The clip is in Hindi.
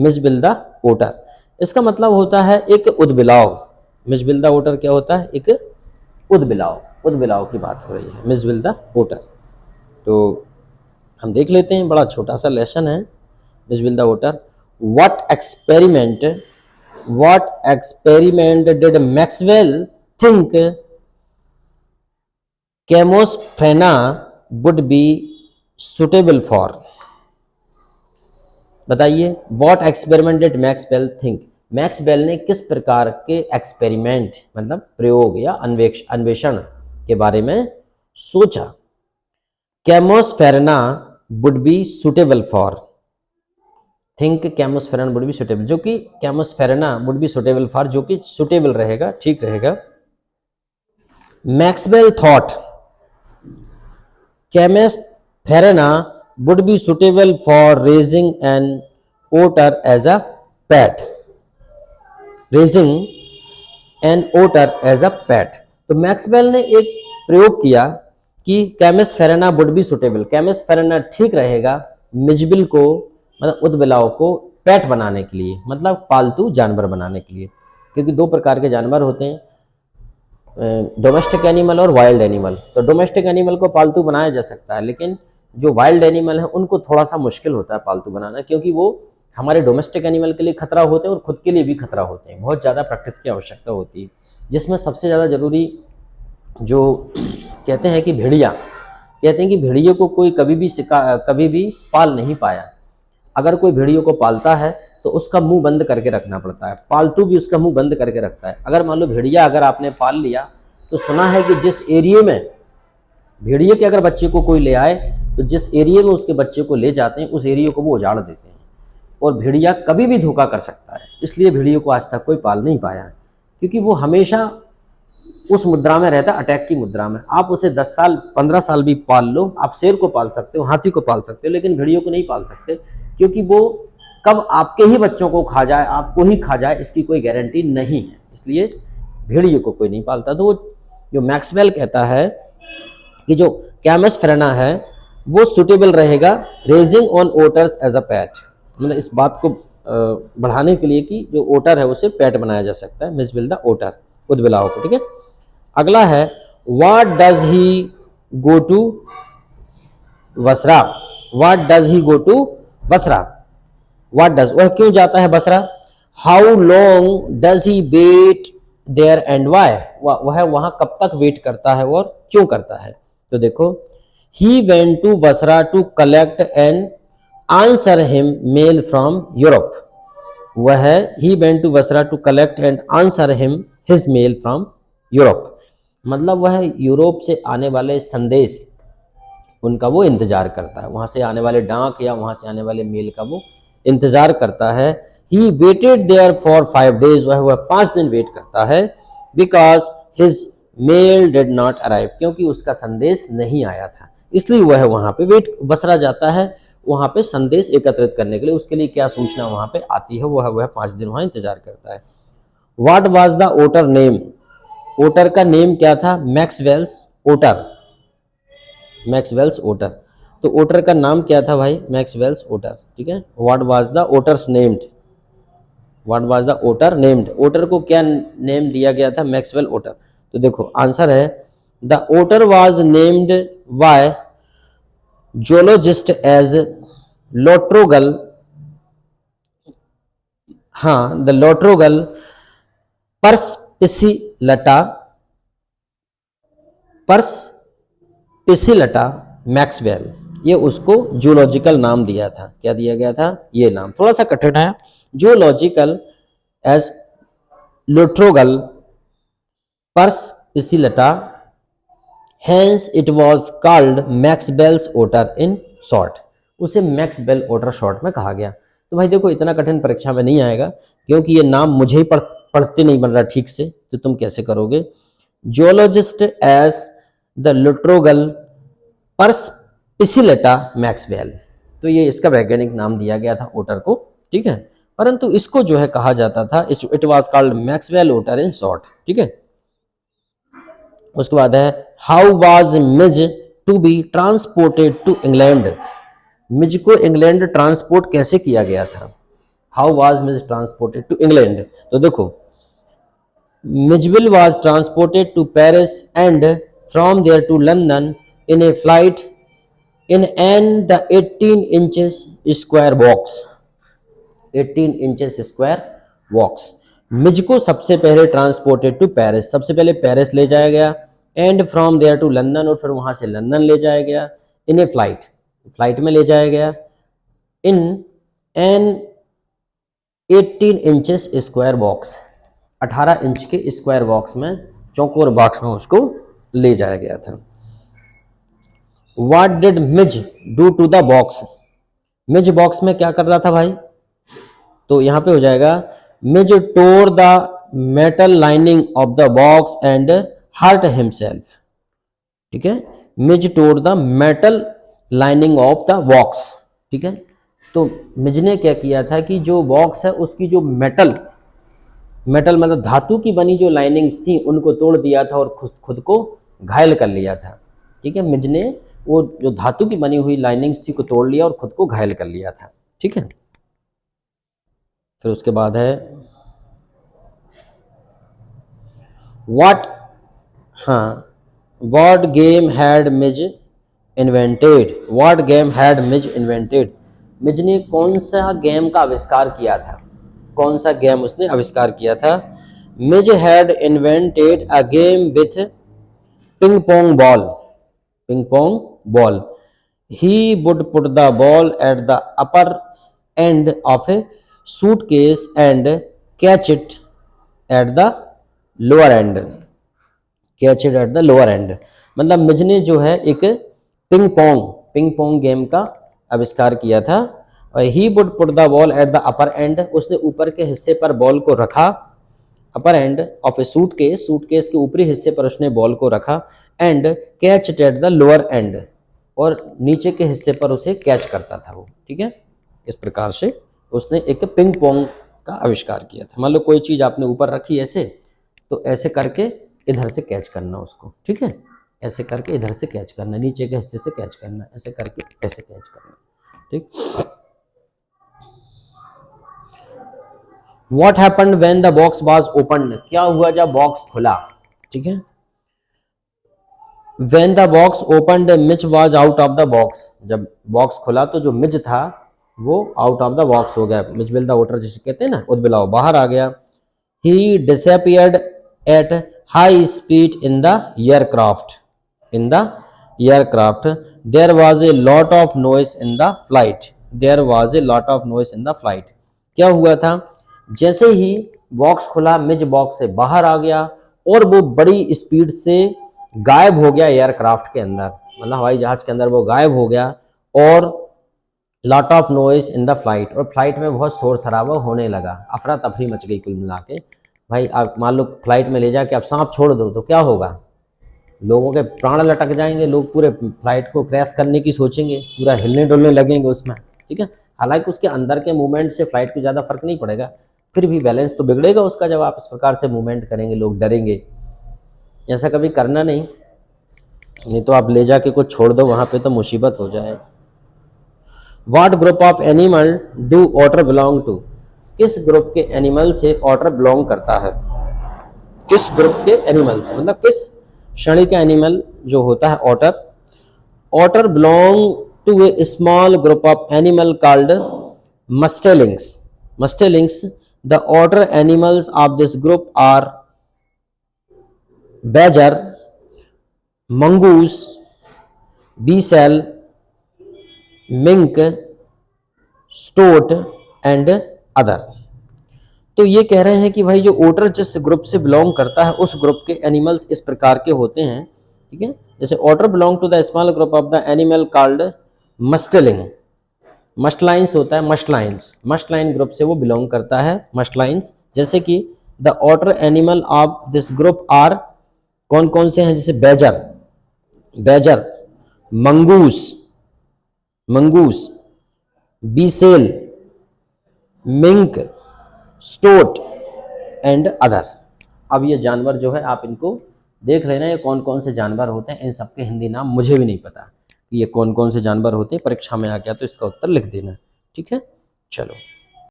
मिसबिल द ओटर। इसका मतलब होता है एक उद्बिलाव। मिसबिल द ओटर क्या होता है? एक उद्बिलाव, उद्बिलाव की बात हो रही है, मिसबिल द ओटर। तो हम देख लेते हैं, बड़ा छोटा सा लेसन है, Mijbil the otter. what experiment did Maxwell think Camosphrena would be suitable for? बताइए, what experiment did Maxwell think? Maxwell ने किस प्रकार के एक्सपेरिमेंट मतलब प्रयोग या अन्वेषण के बारे में सोचा? Camusfearna would be suitable for, think Camusfearna would be suitable, जो कि Camusfearna would be suitable for, जो कि सुटेबल रहेगा, ठीक रहेगा। Maxwell thought Camusfearna would be suitable for raising an otter as a pet, raising an otter as a pet। तो मैक्सवेल ने एक प्रयोग किया कि कैमोस्फेरना वुड बी सुटेबल, कैमोस्फेरना ठीक रहेगा मिजबिल को मतलब उद्बिलाव को पेट बनाने के लिए, मतलब पालतू जानवर बनाने के लिए। क्योंकि दो प्रकार के जानवर होते हैं, डोमेस्टिक एनिमल और वाइल्ड एनिमल। तो डोमेस्टिक एनिमल को पालतू बनाया जा सकता है, लेकिन जो वाइल्ड एनिमल है उनको थोड़ा सा मुश्किल होता है पालतू बनाना, क्योंकि वो हमारे डोमेस्टिक एनिमल के लिए खतरा होते हैं और खुद के लिए भी खतरा होते हैं। बहुत ज़्यादा प्रैक्टिस की आवश्यकता होती है, जिसमें सबसे ज़्यादा ज़रूरी जो कहते हैं कि भेड़िया, कहते हैं कि भेड़ियों को कोई कभी भी पाल नहीं पाया। अगर कोई भेड़ियों को पालता है तो उसका मुंह बंद करके रखना पड़ता है, पालतू भी उसका मुंह बंद करके रखता है। अगर मान लो भेड़िया अगर आपने पाल लिया, तो सुना है कि जिस एरिया में भेड़िए के अगर बच्चे को कोई ले आए, तो जिस एरिया में उसके बच्चे को ले जाते हैं उस एरिया को वो उजाड़ देते हैं, और भेड़िया कभी भी धोखा कर सकता है। इसलिए भेड़ियों को आज तक कोई पाल नहीं पाया, क्योंकि वो हमेशा उस मुद्रा में रहता है, अटैक की मुद्रा में। आप उसे 10 साल 15 साल भी पाल लो, आप शेर को पाल सकते हो, हाथी को पाल सकते हो, लेकिन भेड़ियों को नहीं पाल सकते, क्योंकि वो कब आपके ही बच्चों को खा जाए, आपको ही खा जाए, इसकी कोई गारंटी नहीं है। इसलिए भेड़ियों को कोई नहीं पालता। तो जो मैक्सवेल कहता है कि जो कैमोस्फेरना है वो सुटेबल रहेगा raising on otters as a pet, मतलब इस बात को बढ़ाने के लिए कि जो ओटर है उसे पैट बनाया जा सकता है, मिसबिल द ओटर, उद्बिलाव को। ठीक है, अगला है what does he go to Basra, what does he go to Basra, what does, वह क्यों जाता है Basra, how long does he wait there and why, वह वहां कब तक वेट करता है और क्यों करता है। तो देखो, he went to Basra to collect and answer him mail from Europe, वह he went to Basra to collect and answer him his mail from Europe, मतलब वह यूरोप से आने वाले संदेश उनका वो इंतजार करता है, वहां से आने वाले डाक या वहां से आने वाले मेल का वो इंतजार करता है। He waited there for 5 days, वह 5 दिन वेट करता है, because his mail did not arrive, क्योंकि उसका संदेश नहीं आया था, इसलिए वह वहां पे बसरा जाता है, वहां पे संदेश एकत्रित करने के लिए, उसके लिए क्या सूचना वहां पे आती है, वह 5 दिन वहां इंतजार करता है। What was the otter name, otter का नेम क्या था, मैक्सवेल्स ओटर, मैक्सवेल्स ओटर। तो ओटर का नाम क्या था भाई, मैक्सवेल्स ओटर। ठीक है, what was the otters named, what was the otter named, otter को क्या नेम दिया गया था, मैक्सवेल ओटर। तो देखो आंसर है the otter was named by zoologist as Lutrogale, हाँ द लोट्रोगल पर्सपिसिलटा, पर्सपिसिलटा मैक्सवेल, ये उसको जूलॉजिकल नाम दिया था। क्या दिया गया था, ये नाम थोड़ा सा कठिन है, zoological as Lutrogale perspicillata, hence it was called Maxwell's otter in short, उसे मैक्सवेल ओटर शॉर्ट में कहा गया। तो भाई देखो, इतना कठिन परीक्षा में नहीं आएगा, क्योंकि ये नाम मुझे ही पढ़ते नहीं बन रहा ठीक से, तो तुम कैसे करोगे। जियोलॉजिस्ट एज द लोट्रोगल पर्सपिसिलटा मैक्सवेल, तो ये इसका वैज्ञानिक नाम दिया गया था ओटर को। ठीक है, परंतु इसको जो है कहा जाता था, it was called Maxwell otter in short. ठीक है, उसके बाद है how was Mij to be transported to England, Mij को इंग्लैंड ट्रांसपोर्ट कैसे किया गया था। How was Mij transported to England? तो देखो, Mijbil was transported to Paris and from there to London in a flight in and the 18 inches square box, 18 inches square box। मिज को सबसे पहले ट्रांसपोर्टेड टू पेरिस, सबसे पहले पेरिस ले जाया गया, and from there to London, और फिर वहां से लंदन ले जाया गया, इन ए फ्लाइट, फ्लाइट में ले जाया गया, in an 18 inches square box, 18 inch के स्क्वायर बॉक्स में, चौकोर बॉक्स में उसको ले जाया गया था। What did Mij do to the box? Mij box में क्या कर रहा था भाई? तो यहां पे हो जाएगा, मिज tore the metal lining of the box and hurt himself। ठीक है, मिज tore the metal lining of the box। ठीक है, तो मिज ने क्या किया था कि जो बॉक्स है उसकी जो मेटल मतलब धातु की बनी जो लाइनिंग्स थी उनको तोड़ दिया था और खुद को घायल कर लिया था। ठीक है, मिज ने वो जो धातु की बनी हुई लाइनिंग्स थी को तोड़ लिया और खुद को घायल कर लिया था। ठीक है, फिर उसके बाद है व्हाट, हाँ, what game had Mij invented? What game had Mij invented? Mij ने कौन सा गेम का आविष्कार किया था? कौन सा गेम उसने आविष्कार किया था? Mij had invented a game with ping pong ball, ping pong ball। He would put the ball at the upper end of a suitcase and catch it at the lower end, catch it at the lower end। मतलब मिज ने जो है एक पिंग पोंग गेम का आविष्कार किया था। और he would put the ball at the upper end, उसने ऊपर के हिस्से पर बॉल को रखा, upper end of a suitcase, suitcase के ऊपरी हिस्से पर उसने बॉल को रखा, and catch it at the lower end, और नीचे के हिस्से पर उसे कैच करता था वो। ठीक है, इस प्रकार से उसने एक पिंग पोंग का आविष्कार किया था। मान लो कोई चीज आपने ऊपर रखी ऐसे, तो ऐसे करके इधर से कैच करना उसको। ठीक है, ऐसे करके इधर से कैच करना, नीचे के हिस्से से कैच करना, ऐसे करके ऐसे कैच करना। ठीक, What happened when the box was opened? क्या हुआ जब बॉक्स खुला? ठीक है, When the box opened, Mitch was out of the box। जब बॉक्स खुला तो जो मिच था वो आउट ऑफ द बॉक्स हो गया, मिच विल द वोटर जिसे कहते हैं ना, उदबिलाव, बाहर आ गया। He disappeared at high speed in the aircraft, in the aircraft। There was a lot of noise in the flight, there was a lot of noise in the flight। क्या हुआ था? जैसे ही बॉक्स खुला, मिज बॉक्स से बाहर आ गया और वो बड़ी स्पीड से गायब हो गया एयरक्राफ्ट के अंदर, मतलब हवाई जहाज के अंदर वो गायब हो गया। और lot of noise in the flight, और फ्लाइट में बहुत शोर शराबा होने लगा, अफरा तफरी मच गई कुल मिला के। भाई आप मान लो फ्लाइट में ले जाके आप सांप छोड़ दो तो क्या होगा? लोगों के प्राण लटक जाएंगे, लोग पूरे फ्लाइट को क्रैश करने की सोचेंगे, पूरा हिलने डुलने लगेंगे उसमें। ठीक है, हालांकि उसके अंदर के मूवमेंट से फ्लाइट को ज़्यादा फर्क नहीं पड़ेगा, फिर भी बैलेंस तो बिगड़ेगा उसका जब आप इस प्रकार से मूवमेंट करेंगे, लोग डरेंगे। ऐसा कभी करना नहीं तो आप ले जाके कुछ छोड़ दो वहाँ पे तो मुसीबत हो जाए। What group of animal do otter belong to? किस ग्रुप के एनिमल से ऑटर बिलोंग करता है? किस ग्रुप के एनिमल से, मतलब किस श्रेणी का एनिमल जो होता है otter? Otter belong to a small group of animal called mustelines. Mustelines. The otter animals of this group are badger, mongoose, weasel, mink, stoat and other. तो ये कह रहे हैं कि भाई जो ओटर जिस ग्रुप से बिलोंग करता है उस ग्रुप के एनिमल्स इस प्रकार के होते हैं। ठीक है, जैसे otter belong to the small group of the animal called musteline. Mustelines होता है, मस्टलाइंस, मस्टलाइन ग्रुप से वो बिलोंग करता है, मस्टलाइंस। जैसे कि the otter animal of this group are, कौन कौन से हैं? जैसे badger, mongoose, weasel, mink, stoat and other. अब ये जानवर जो है आप इनको देख लेना, ये कौन कौन से जानवर होते हैं। इन सबके हिंदी नाम मुझे भी नहीं पता कि ये कौन कौन से जानवर होते हैं, परीक्षा में आ गया तो इसका उत्तर लिख देना। ठीक है, चलो।